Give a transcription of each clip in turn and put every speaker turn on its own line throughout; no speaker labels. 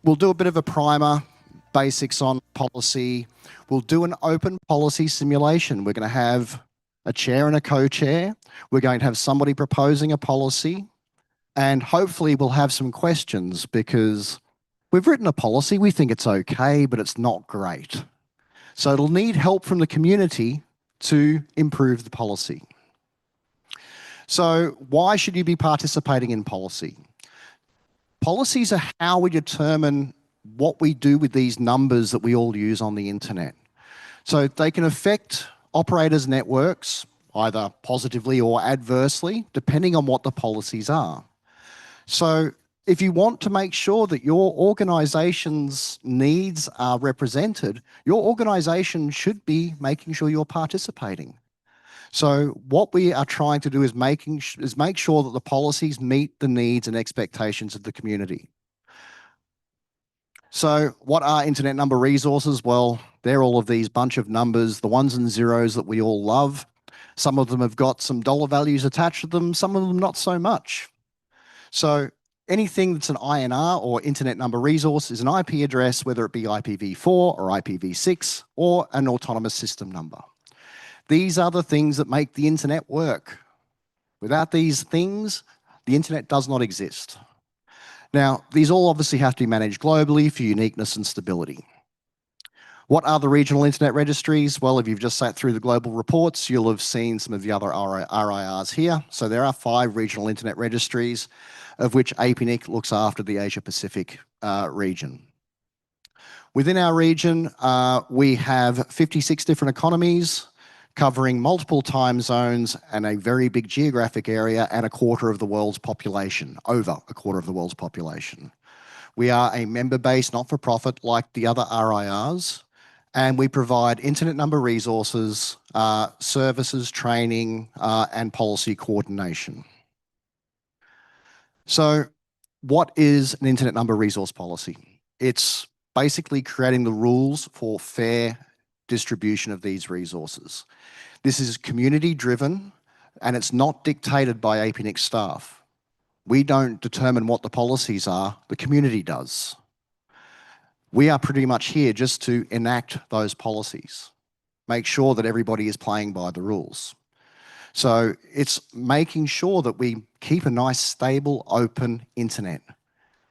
We'll do a bit of a primer, basics on policy. We'll do an open policy simulation. We're going to have a chair and a co-chair. We're going to have somebody proposing a policy, and hopefully we'll have some questions because we've written a policy, we think it's okay, but it's not great. So it'll need help from the community to improve the policy. So why should you be participating in policy? Policies are how we determine what we do with these numbers that we all use on the internet. So they can affect operators' networks, either positively or adversely, depending on what the policies are. So if you want to make sure that your organisation's needs are represented, your organisation should be making sure you're participating. So what we are trying to do is make sure that the policies meet the needs and expectations of the community. So what are internet number resources? Well, they're all of these bunch of numbers, the ones and zeros that we all love. Some of them have got some dollar values attached to them, some of them not so much. So anything that's an INR or internet number resource is an IP address, whether it be IPv4 or IPv6 or an autonomous system number. These are the things that make the internet work. Without these things, the internet does not exist. Now, these all obviously have to be managed globally for uniqueness and stability. What are the regional internet registries? Well, if you've just sat through the global reports, you'll have seen some of the other RIRs here. So there are 5 regional internet registries, of which APNIC looks after the Asia Pacific region. Within our region, we have 56 different economies, covering multiple time zones and a very big geographic area and a quarter of the world's population, over a quarter of the world's population. We are a member-based not-for-profit like the other RIRs, and we provide internet number resources, services, training, and policy coordination. So what is an internet number resource policy? It's basically creating the rules for fair distribution of these resources. This is community driven and it's not dictated by APNIC staff. We don't determine what the policies are, the community does. We are pretty much here just to enact those policies, make sure that everybody is playing by the rules. So it's making sure that we keep a nice, stable, open internet,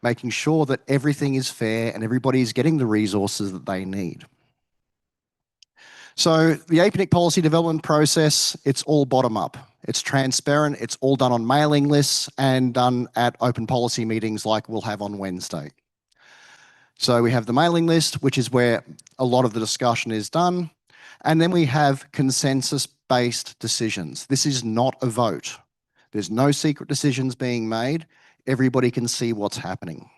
making sure that everything is fair and everybody is getting the resources that they need. So the APNIC policy development process, it's all bottom up. It's transparent, it's all done on mailing lists and done at open policy meetings like we'll have on Wednesday. So we have the mailing list, which is where a lot of the discussion is done. And then we have consensus-based decisions. This is not a vote. There's no secret decisions being made. Everybody can see what's happening.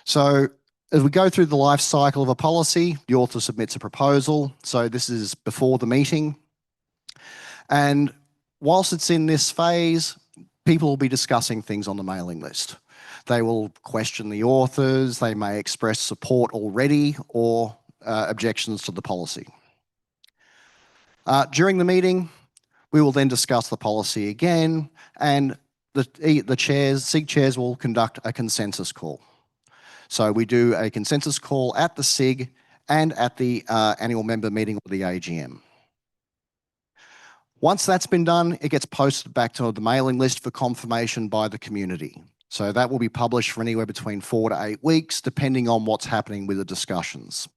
So as we go through the life cycle of a policy, the author submits a proposal. So this is before the meeting. And whilst it's in this phase, people will be discussing things on the mailing list. They will question the authors, they may express support already or objections to the policy. During the meeting, we will then discuss the policy again, and the chairs, SIG chairs will conduct a consensus call. So we do a consensus call at the SIG and at the annual member meeting or the AGM. Once that's been done, it gets posted back to the mailing list for confirmation by the community. So that will be published for anywhere between 4 to 8 weeks, depending on what's happening with the discussions.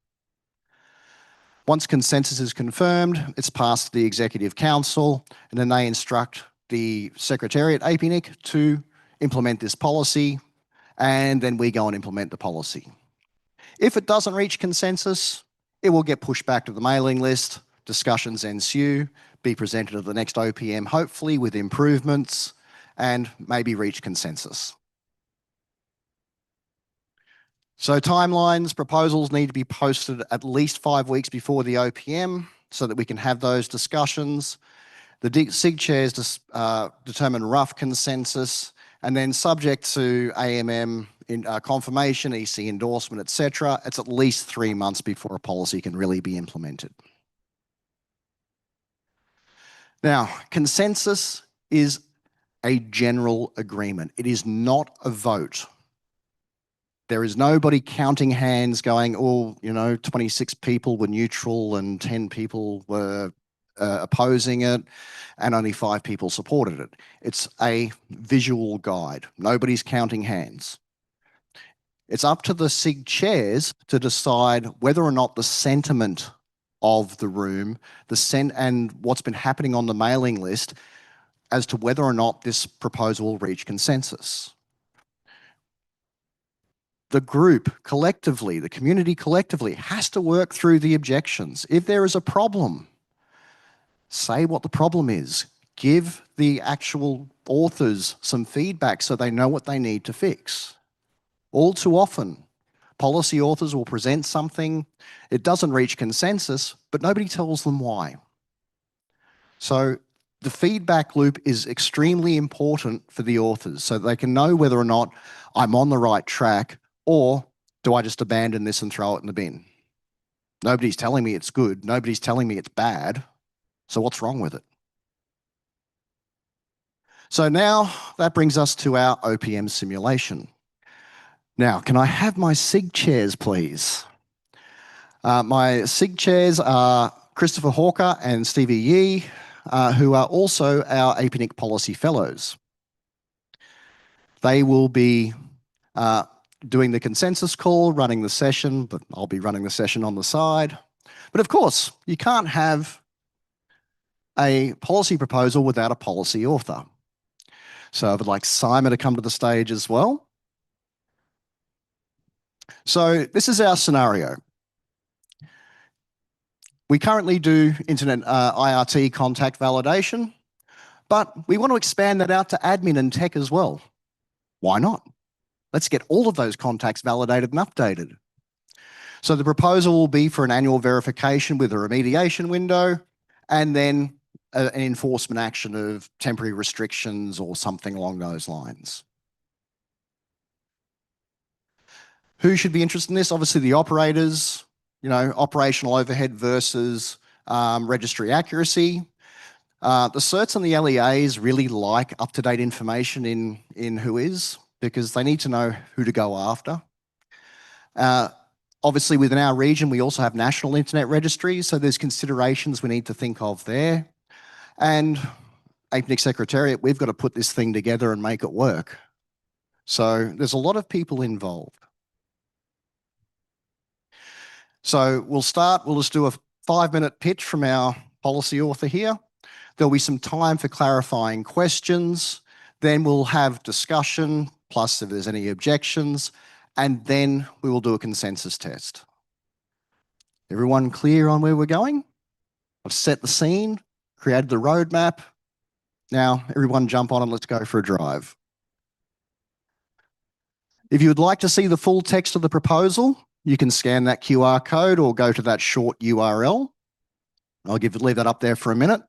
Once consensus is confirmed, it's passed to the Executive Council, and then they instruct the Secretariat, APNIC, to implement this policy, and then we go and implement the policy. If it doesn't reach consensus, it will get pushed back to the mailing list, discussions ensue, be presented at the next OPM, hopefully with improvements, and maybe reach consensus. So timelines, proposals need to be posted at least 5 weeks before the OPM so that we can have those discussions. The SIG chairs determine rough consensus, and then subject to AMM confirmation, EC endorsement, etc., it's at least 3 months before a policy can really be implemented. Now, consensus is a general agreement. It is not a vote. There is nobody counting hands going, oh, 26 people were neutral and 10 people were opposing it and only 5 people supported it. It's a visual guide. Nobody's counting hands. It's up to the SIG chairs to decide whether or not the sentiment of the room, and what's been happening on the mailing list as to whether or not this proposal will reach consensus. The group collectively, the community collectively, has to work through the objections. If there is a problem, say what the problem is. Give the actual authors some feedback so they know what they need to fix. All too often, policy authors will present something, it doesn't reach consensus, but nobody tells them why. So the feedback loop is extremely important for the authors so they can know whether or not I'm on the right track, or do I just abandon this and throw it in the bin? Nobody's telling me it's good. Nobody's telling me it's bad. So what's wrong with it? So now that brings us to our OPM simulation. Now, can I have my SIG chairs, please? My SIG chairs are Christopher Hawker and Stevie Yee, who are also our APNIC Policy Fellows. They will be doing the consensus call, running the session, but I'll be running the session on the side. But of course, you can't have a policy proposal without a policy author. So I would like Simon to come to the stage as well. So this is our scenario. We currently do internet IRT contact validation, but we want to expand that out to admin and tech as well. Why not? Let's get all of those contacts validated and updated. So the proposal will be for an annual verification with a remediation window, and then an enforcement action of temporary restrictions or something along those lines. Who should be interested in this? Obviously the operators, operational overhead versus registry accuracy. The certs and the LEAs really like up-to-date information in WHOIS because they need to know who to go after. Obviously within our region, we also have national internet registries, so there's considerations we need to think of there. And APNIC Secretariat, we've got to put this thing together and make it work. So there's a lot of people involved. So we'll just do a 5-minute pitch from our policy author here. There'll be some time for clarifying questions. Then we'll have discussion, plus if there's any objections, and then we will do a consensus test. Everyone clear on where we're going? I've set the scene, created the roadmap. Now everyone jump on and let's go for a drive. If you would like to see the full text of the proposal, you can scan that QR code or go to that short URL. I'll leave that up there for a minute.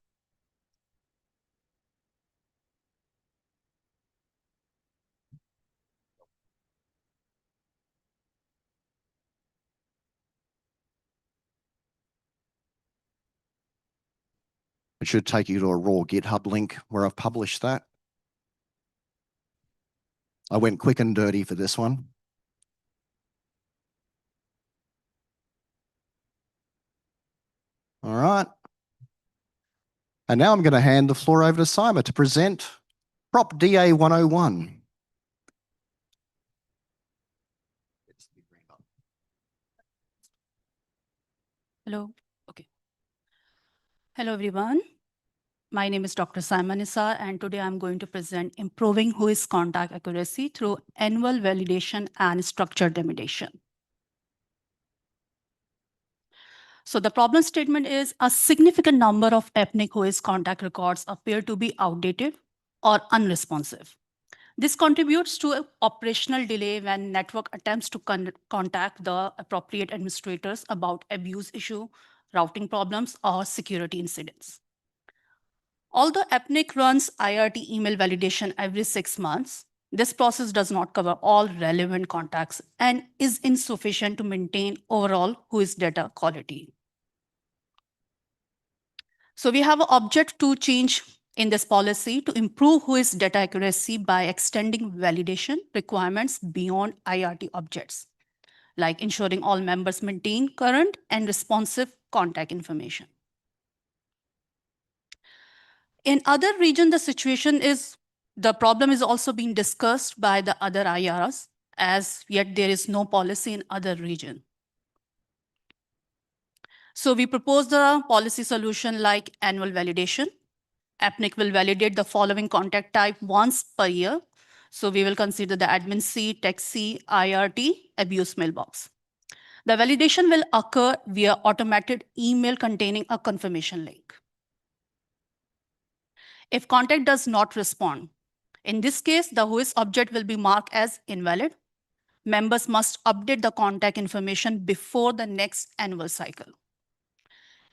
It should take you to a raw GitHub link where I've published that. I went quick and dirty for this one. All right. And now I'm going to hand the floor over to Simon to present Prop DA 101.
Hello. Okay. Hello, everyone. My name is Dr. Simon Issa, and today I'm going to present improving WHOIS contact accuracy through annual validation and structured remediation. So the problem statement is a significant number of APNIC WHOIS contact records appear to be outdated or unresponsive. This contributes to an operational delay when network attempts to contact the appropriate administrators about abuse issue, routing problems, or security incidents. Although APNIC runs IRT email validation every 6 months, this process does not cover all relevant contacts and is insufficient to maintain overall WHOIS data quality. So we have an object to change in this policy to improve WHOIS data accuracy by extending validation requirements beyond IRT objects, like ensuring all members maintain current and responsive contact information. In other regions, the problem is also being discussed by the other IRs, as yet there is no policy in other region. So we propose the policy solution like annual validation. APNIC will validate the following contact type once per year. So we will consider the admin C, tech C, IRT, abuse mailbox. The validation will occur via automated email containing a confirmation link. If contact does not respond, in this case, the WHOIS object will be marked as invalid. Members must update the contact information before the next annual cycle.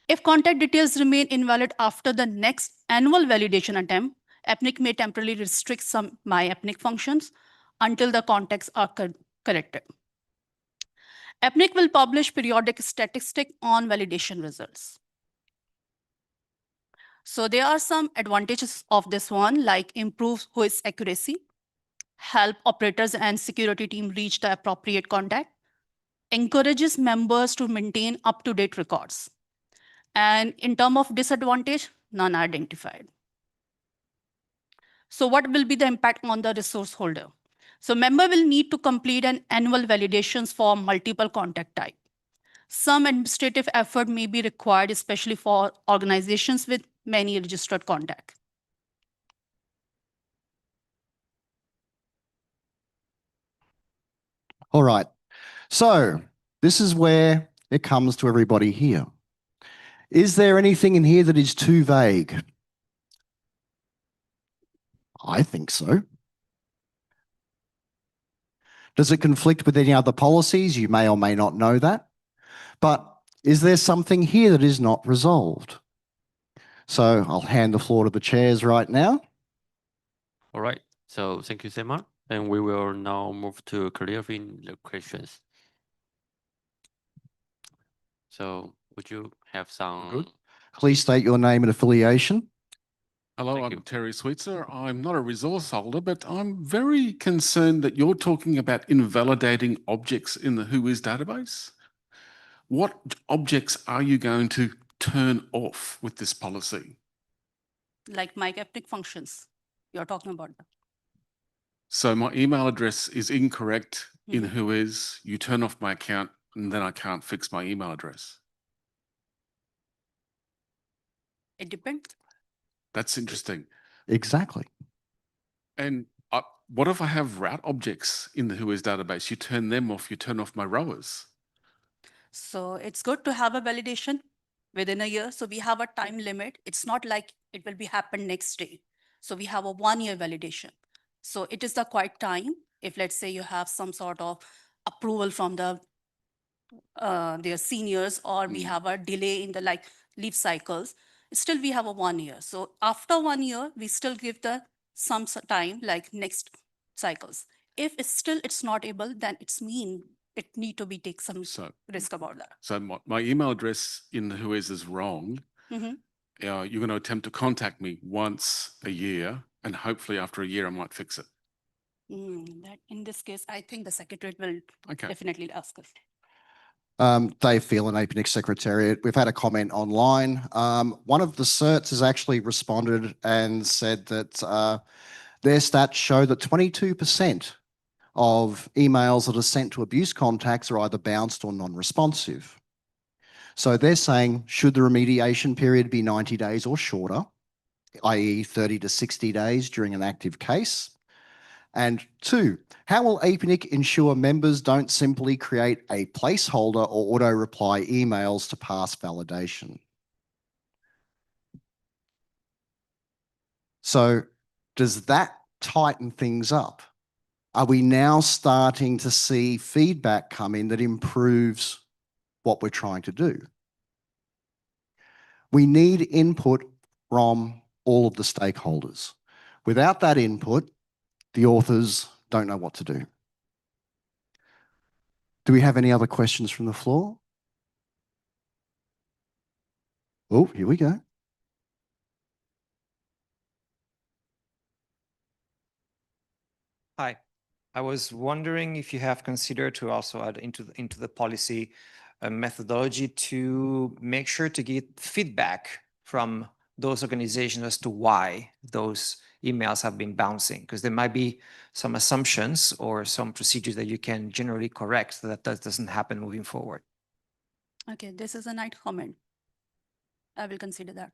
If contact details remain invalid after the next annual validation attempt, APNIC may temporarily restrict some MyAPNIC functions until the contacts are corrected. APNIC will publish periodic statistics on validation results. So there are some advantages of this one, like improves WHOIS accuracy, help operators and security team reach the appropriate contact, encourages members to maintain up-to-date records. And in terms of disadvantage, none are identified. So what will be the impact on the resource holder? So member will need to complete an annual validations for multiple contact type. Some administrative effort may be required, especially for organizations with many registered contacts.
All right. So this is where it comes to everybody here. Is there anything in here that is too vague? I think so. Does it conflict with any other policies? You may or may not know that. But is there something here that is not resolved? So I'll hand the floor to the chairs right now.
All right. So thank you, Sema. And we will now move to clarifying the questions. So would you have some?
Good. Please state your name and affiliation.
Hello,
Thank
I'm
you.
Terry Sweetser. I'm not a resource holder, but I'm very concerned that you're talking about invalidating objects in the WHOIS database. What objects are you going to turn off with this policy?
Like MyAPNIC functions, you're talking about that.
So my email address is incorrect in WHOIS, you turn off my account, and then I can't fix my email address.
It depends.
That's interesting.
Exactly.
And what if I have route objects in the WHOIS database? You turn them off, you turn off my rowers.
So it's good to have a validation within a year. So we have a time limit. It's not like it will be happen next day. So we have a 1-year validation. So it is the quiet time. If let's say you have some sort of approval from their seniors, or we have a delay in the leave cycles, still we have a 1 year. So after 1 year, we still give the some time like next cycles. If it's not able, then it's mean it need to be take some risk about that.
So my email address in the WHOIS is wrong. You're going to attempt to contact me once a year, and hopefully after a year I might fix it.
That in this case, I think the secretariat will definitely ask us.
Dave Phelan, APNIC Secretariat. We've had a comment online. One of the certs has actually responded and said that their stats show that 22% of emails that are sent to abuse contacts are either bounced or non-responsive. So they're saying, should the remediation period be 90 days or shorter, i.e. 30 to 60 days during an active case? And 2, how will APNIC ensure members don't simply create a placeholder or auto-reply emails to pass validation? So does that tighten things up? Are we now starting to see feedback come in that improves what we're trying to do? We need input from all of the stakeholders. Without that input, the authors don't know what to do. Do we have any other questions from the floor? Oh, here we go.
Hi. I was wondering if you have considered to also add into the policy a methodology to make sure to get feedback from those organizations as to why those emails have been bouncing, because there might be some assumptions or some procedures that you can generally correct so that that doesn't happen moving forward.
Okay, this is a nice comment. I will consider that.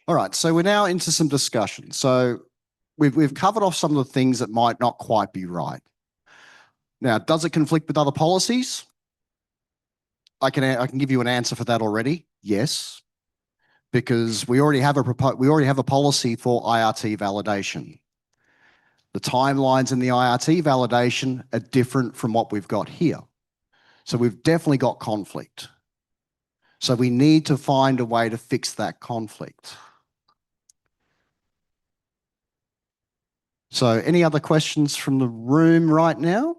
All right, so we're now into some discussion. So we've covered off some of the things that might not quite be right. Now, does it conflict with other policies? I can give you an answer for that already. Yes, because we already have a policy for IRT validation. The timelines in the IRT validation are different from what we've got here. So we've definitely got conflict. So we need to find a way to fix that conflict. So any other questions from the room right now?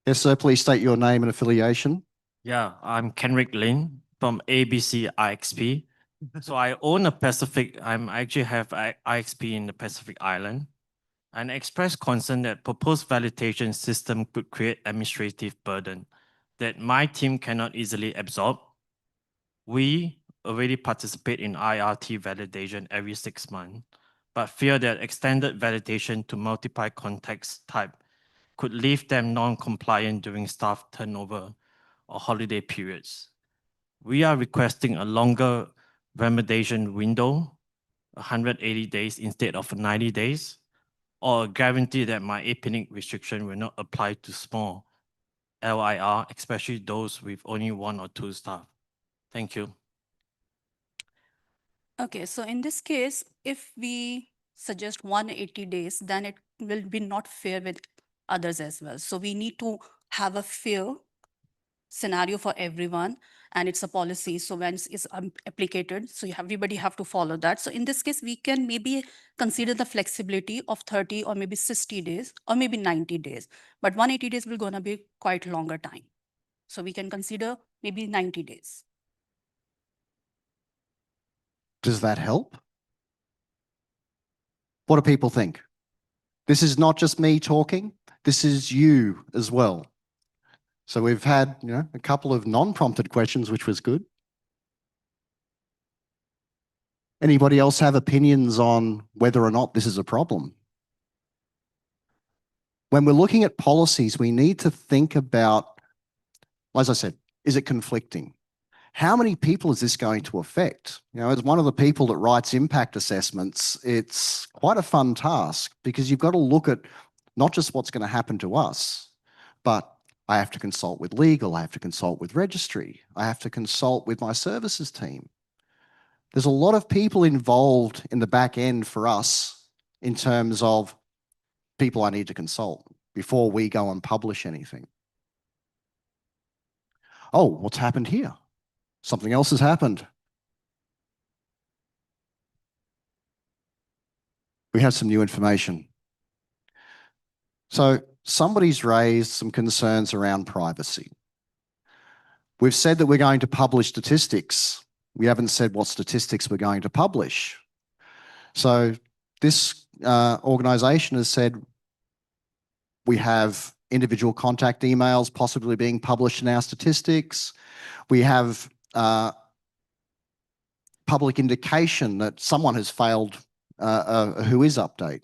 Yes, sir. Please state your name and affiliation.
Yeah, I'm Kenrick Lin from ABC IXP. So I own a Pacific, I actually have IXP in the Pacific Island, and expressed concern that proposed validation system could create administrative burden that my team cannot easily absorb. We already participate in IRT validation every 6 months, but fear that extended validation to multiple context type could leave them non-compliant during staff turnover or holiday periods. We are requesting a longer remediation window, 180 days instead of 90 days, or a guarantee that my APNIC restriction will not apply to small LIR, especially those with only 1 or 2 staff. Thank you.
Okay, so in this case, if we suggest 180 days, then it will be not fair with others as well. So we need to have a fair scenario for everyone, and it's a policy. So when it's applicated, so everybody have to follow that. So in this case, we can maybe consider the flexibility of 30 or maybe 60 days or maybe 90 days. But 180 days will gonna be quite longer time. So we can consider maybe 90 days.
Does that help? What do people think? This is not just me talking. This is you as well. So we've had, a couple of non-prompted questions, which was good. Anybody else have opinions on whether or not this is a problem? When we're looking at policies, we need to think about, as I said, is it conflicting? How many people is this going to affect? As one of the people that writes impact assessments, it's quite a fun task because you've got to look at not just what's going to happen to us, but I have to consult with legal, I have to consult with registry, I have to consult with my services team. There's a lot of people involved in the back end for us in terms of people I need to consult before we go and publish anything. Oh, what's happened here? Something else has happened. We have some new information. So somebody's raised some concerns around privacy. We've said that we're going to publish statistics. We haven't said what statistics we're going to publish. So this organisation has said we have individual contact emails possibly being published in our statistics. We have public indication that someone has failed a WHOIS update.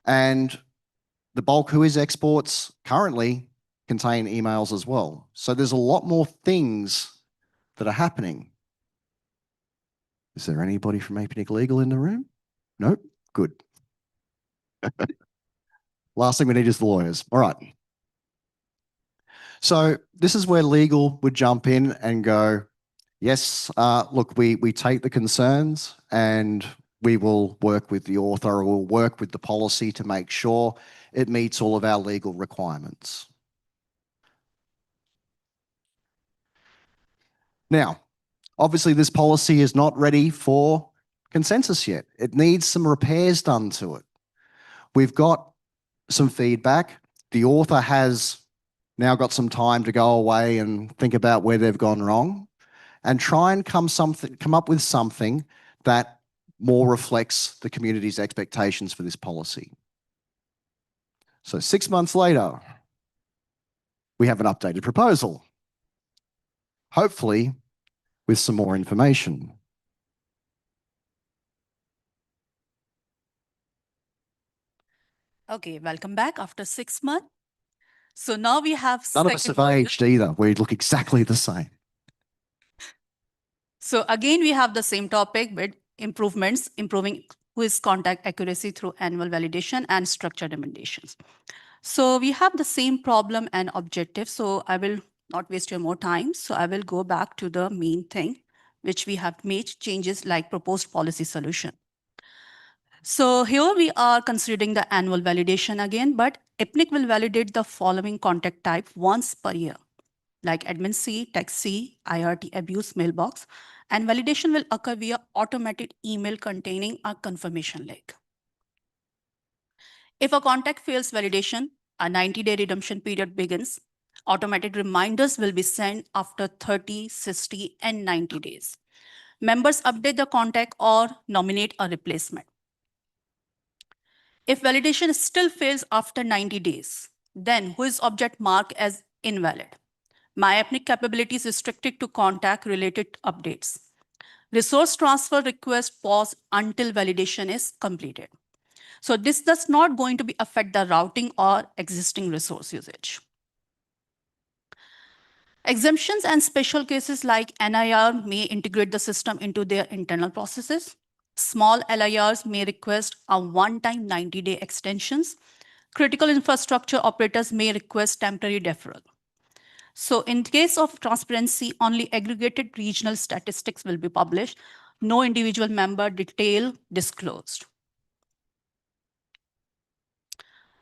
And the bulk WHOIS exports currently contain emails as well. So there's a lot more things that are happening. Is there anybody from APNIC Legal in the room? Nope. Good. Last thing we need is the lawyers. All right. So this is where legal would jump in and go, yes, look, we take the concerns and we will work with the author or we'll work with the policy to make sure it meets all of our legal requirements. Now, obviously this policy is not ready for consensus yet. It needs some repairs done to it. We've got some feedback. The author has now got some time to go away and think about where they've gone wrong and try and come up with something that more reflects the community's expectations for this policy. So 6 months later, we have an updated proposal, hopefully with some more information.
Okay, welcome back after 6 months. So now we have
None of us
second
have
version.
aged either. We look exactly the same.
So again, we have the same topic with improvements, improving quiz contact accuracy through annual validation and structured recommendations. So we have the same problem and objective. So I will not waste your more time. So I will go back to the main thing, which we have made changes like proposed policy solution. So here we are considering the annual validation again, but APNIC will validate the following contact type once per year, like admin C, text C, IRT abuse mailbox, and validation will occur via automated email containing a confirmation link. If a contact fails validation, a 90-day redemption period begins. Automated reminders will be sent after 30, 60, and 90 days. Members update the contact or nominate a replacement. If validation still fails after 90 days, then who is object marked as invalid? My APNIC capability is restricted to contact-related updates. Resource transfer request pause until validation is completed. So this does not going to affect the routing or existing resource usage. Exemptions and special cases like NIR may integrate the system into their internal processes. Small LIRs may request a one-time 90-day extensions. Critical infrastructure operators may request temporary deferral. So in case of transparency, only aggregated regional statistics will be published, no individual member detail disclosed.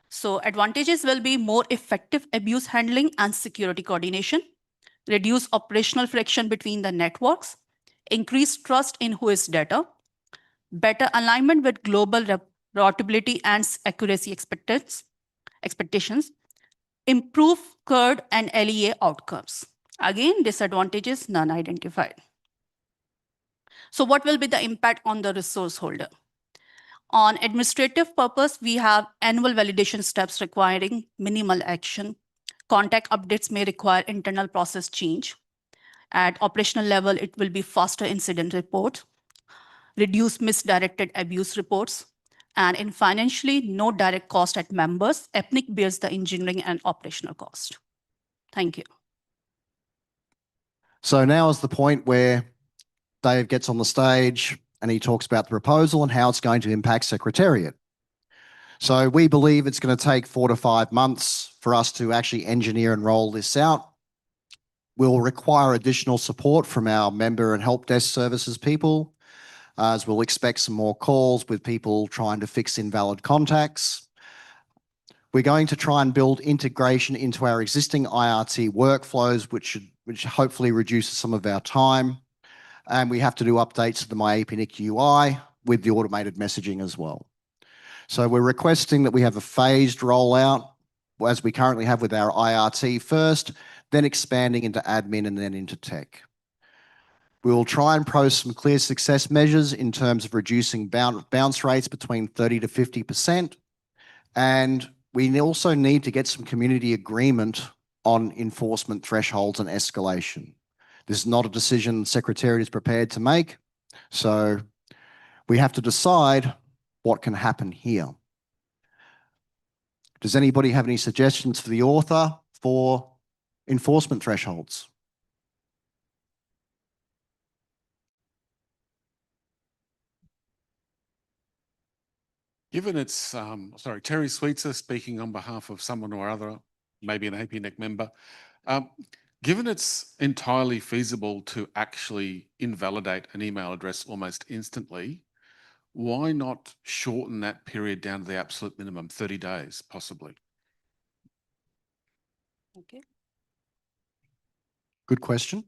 So advantages will be more effective abuse handling and security coordination, reduce operational friction between the networks, increase trust in whois data, better alignment with global routability and accuracy expectations, improve CURD and LEA outcomes. Again, disadvantages none identified. So what will be the impact on the resource holder? On administrative purpose, we have annual validation steps requiring minimal action. Contact updates may require internal process change. At operational level, it will be faster incident report, reduce misdirected abuse reports, and in financially, no direct cost at members. APNIC bears the engineering and operational cost. Thank you.
So now is the point where Dave gets on the stage and he talks about the proposal and how it's going to impact Secretariat. So we believe it's going to take 4 to 5 months for us to actually engineer and roll this out. We'll require additional support from our member and help desk services people, as we'll expect some more calls with people trying to fix invalid contacts. We're going to try and build integration into our existing IRT workflows, which hopefully reduces some of our time. And we have to do updates to the My APNIC UI with the automated messaging as well. So we're requesting that we have a phased rollout, as we currently have with our IRT first, then expanding into admin and then into tech. We will try and post some clear success measures in terms of reducing bounce rates between 30 to 50%. And we also need to get some community agreement on enforcement thresholds and escalation. This is not a decision the Secretariat is prepared to make. So we have to decide what can happen here. Does anybody have any suggestions for the author for enforcement thresholds?
Given it's, sorry, Terry Sweetser speaking on behalf of someone or other, maybe an APNIC member. Given it's entirely feasible to actually invalidate an email address almost instantly, Why not shorten that period down to the absolute minimum, 30 days, possibly?
Okay.
Good question.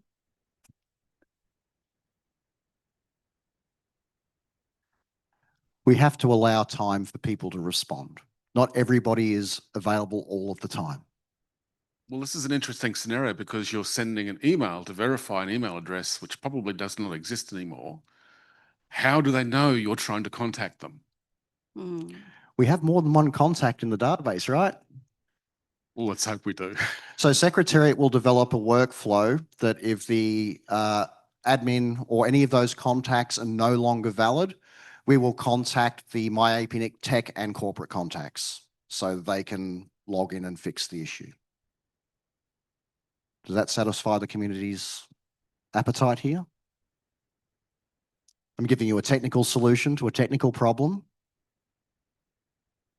We have to allow time for people to respond. Not everybody is available all of the time.
Well, this is an interesting scenario because you're sending an email to verify an email address, which probably does not exist anymore. How do they know you're trying to contact them?
We have more than one contact in the database, right?
Well, let's hope we do.
So Secretariat will develop a workflow that if the admin or any of those contacts are no longer valid, we will contact the My APNIC tech and corporate contacts so they can log in and fix the issue. Does that satisfy the community's appetite here? I'm giving you a technical solution to a technical problem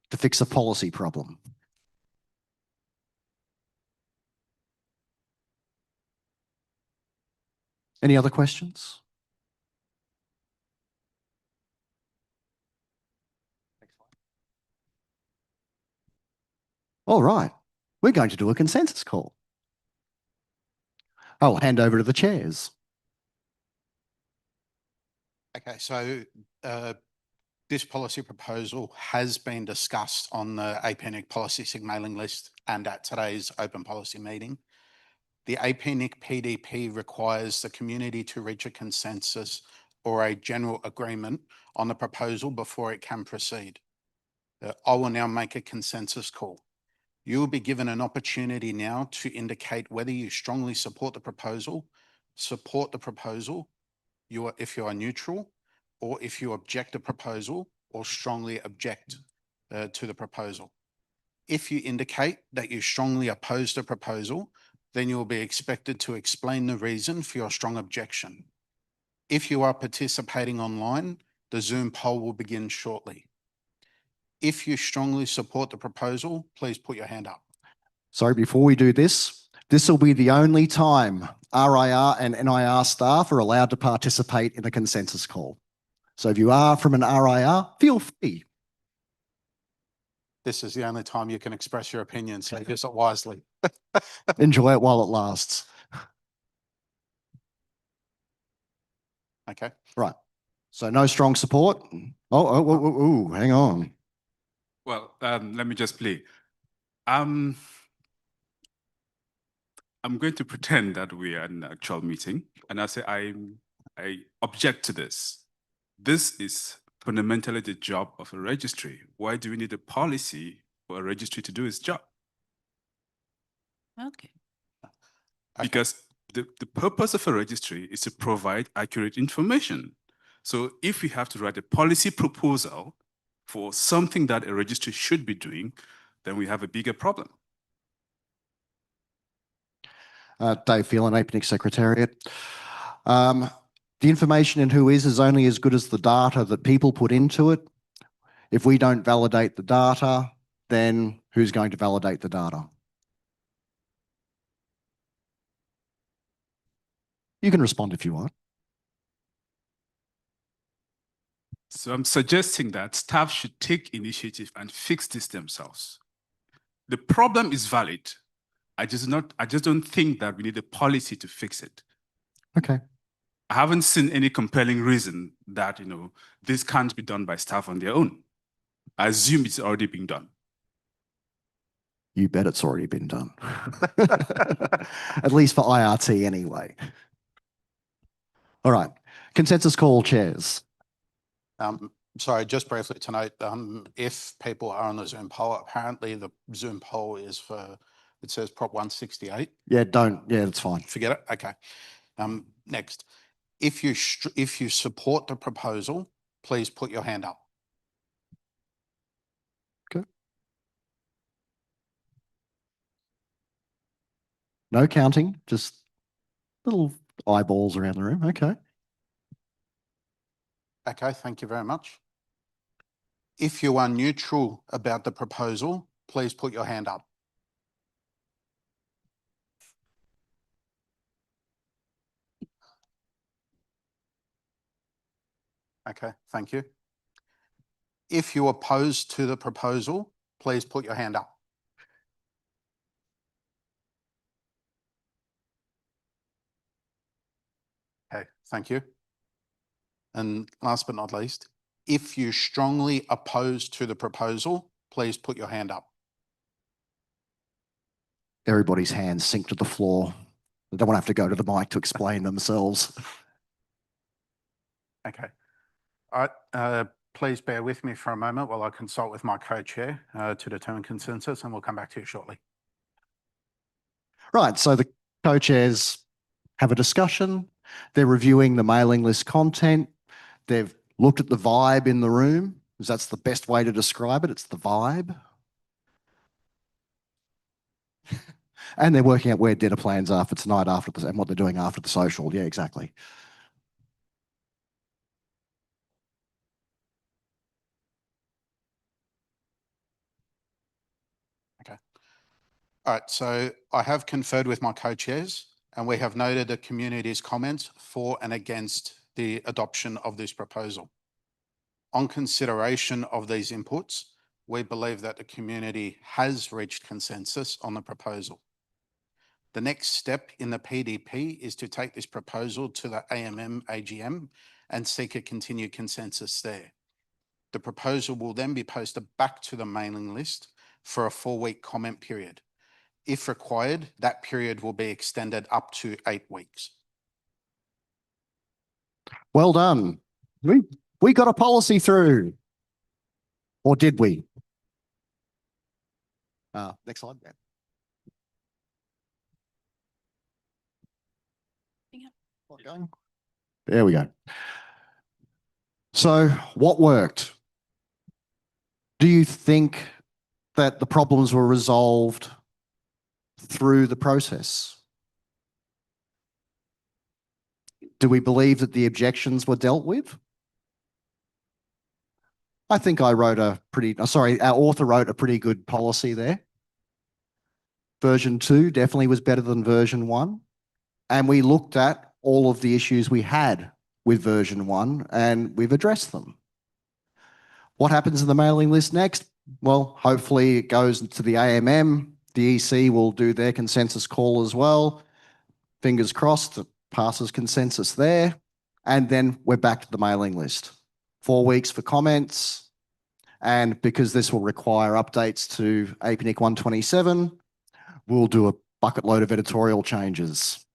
to fix a policy problem. Any other questions? All right, we're going to do a consensus call. I'll hand over to the chairs.
Okay, so this policy proposal has been discussed on the APNIC Policy mailing list and at today's open policy meeting. The APNIC PDP requires the community to reach a consensus or a general agreement on the proposal before it can proceed. I will now make a consensus call. You will be given an opportunity now to indicate whether you strongly support the proposal, if you are neutral, or if you object the proposal or strongly object to the proposal. If you indicate that you strongly oppose the proposal, then you will be expected to explain the reason for your strong objection. If you are participating online, the Zoom poll will begin shortly. If you strongly support the proposal, please put your hand up.
Sorry, before we do this, this will be the only time RIR and NIR staff are allowed to participate in a consensus call. So if you are from an RIR, feel free.
This is the only time you can express your opinion, so use it wisely.
Enjoy it while it lasts.
Okay.
Right. So no strong support. Oh, hang on.
Well, let me just play. I'm going to pretend that we are in an actual meeting, and I say I object to this. This is fundamentally the job of a registry. Why do we need a policy for a registry to do its job?
Okay.
Because the purpose of a registry is to provide accurate information. So if we have to write a policy proposal for something that a registry should be doing, then we have a bigger problem.
Dave Phelan, APNIC Secretariat. The information in Who is only as good as the data that people put into it. If we don't validate the data, then who's going to validate the data? You can respond if you want.
So I'm suggesting that staff should take initiative and fix this themselves. The problem is valid. I just don't think that we need a policy to fix it.
Okay.
I haven't seen any compelling reason that, this can't be done by staff on their own. I assume it's already being done.
You bet it's already been done. At least for IRT anyway. All right. Consensus call, chairs.
Sorry, just briefly to note, if people are on the Zoom poll, apparently the Zoom poll is for, it says Prop 168.
Yeah, that's fine.
Forget it. Okay. Next, if you support the proposal, please put your hand up.
Okay. No counting, just little eyeballs around the room. Okay.
Okay, thank you very much. If you are neutral about the proposal, please put your hand up. Okay, thank you. If you oppose to the proposal, please put your hand up. Okay, thank you. And last but not least, if you strongly oppose to the proposal, please put your hand up.
Everybody's hands sink to the floor. They don't want to have to go to the mic to explain themselves.
Okay. All right. Please bear with me for a moment while I consult with my co-chair to determine consensus, and we'll come back to you shortly.
Right, so the co-chairs have a discussion. They're reviewing the mailing list content. They've looked at the vibe in the room, because that's the best way to describe it. It's the vibe. And they're working out where dinner plans are for tonight after the, and what they're doing after the social. Yeah, exactly.
Okay. All right, so I have conferred with my co-chairs, and we have noted the community's comments for and against the adoption of this proposal. On consideration of these inputs, we believe that the community has reached consensus on the proposal. The next step in the PDP is to take this proposal to the AGM and seek a continued consensus there. The proposal will then be posted back to the mailing list for a 4-week comment period. If required, that period will be extended up to 8 weeks.
Well done. We got a policy through. Or did we? Next slide. Yeah. Going. There we go. So what worked? Do you think that the problems were resolved through the process? Do we believe that the objections were dealt with? I think I wrote a pretty, our author wrote a pretty good policy there. Version 2 definitely was better than version 1. And we looked at all of the issues we had with version 1 and we've addressed them. What happens in the mailing list next? Well, hopefully it goes to the AMM. The EC will do their consensus call as well. Fingers crossed, it passes consensus there. And then we're back to the mailing list. 4 weeks for comments. And because this will require updates to APNIC 127, we'll do a bucket load of editorial changes.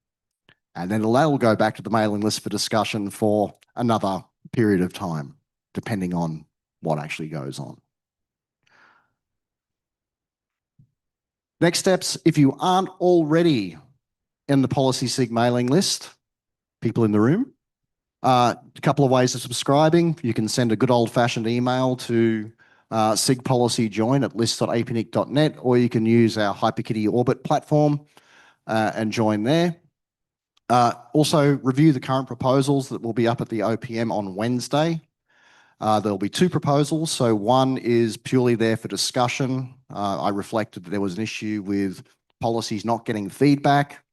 And then that'll go back to the mailing list for discussion for another period of time, depending on what actually goes on. Next steps, if you aren't already in the Policy SIG mailing list, people in the room, a couple of ways of subscribing. You can send a good old-fashioned email to SIG Policy Join at list.apnic.net, or you can use our HyperKitty Orbit platform and join there. Also, review the current proposals that will be up at the OPM on Wednesday. There'll be 2 proposals. So one is purely there for discussion. I reflected that there was an issue with policies not getting feedback.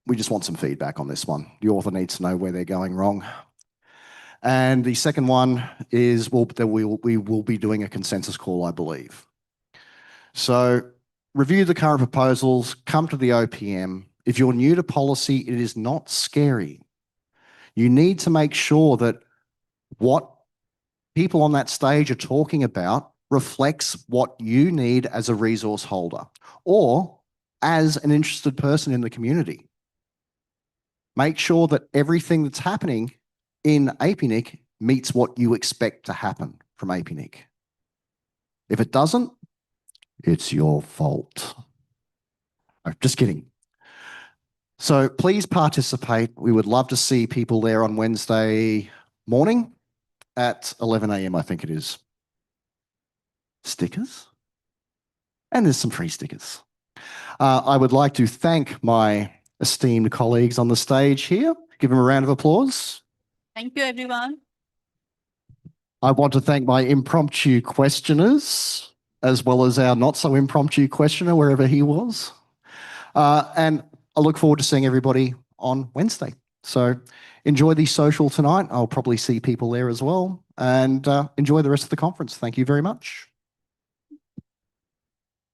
We just want some feedback on this one. The author needs to know where they're going wrong. And the second one is we will be doing a consensus call, I believe. So review the current proposals, come to the OPM. If you're new to policy, it is not scary. You need to make sure that what people on that stage are talking about reflects what you need as a resource holder or as an interested person in the community. Make sure that everything that's happening in APNIC meets what you expect to happen from APNIC. If it doesn't, it's your fault. Oh, just kidding. So please participate. We would love to see people there on Wednesday morning at 11 a.m, I think it is. Stickers? And there's some free stickers. I would like to thank my esteemed colleagues on the stage here. Give them a round of applause.
Thank you, everyone.
I want to thank my impromptu questioners, as well as our not so impromptu questioner, wherever he was. And I look forward to seeing everybody on Wednesday. So enjoy the social tonight. I'll probably see people there as well. and enjoy the rest of the conference. Thank you very much.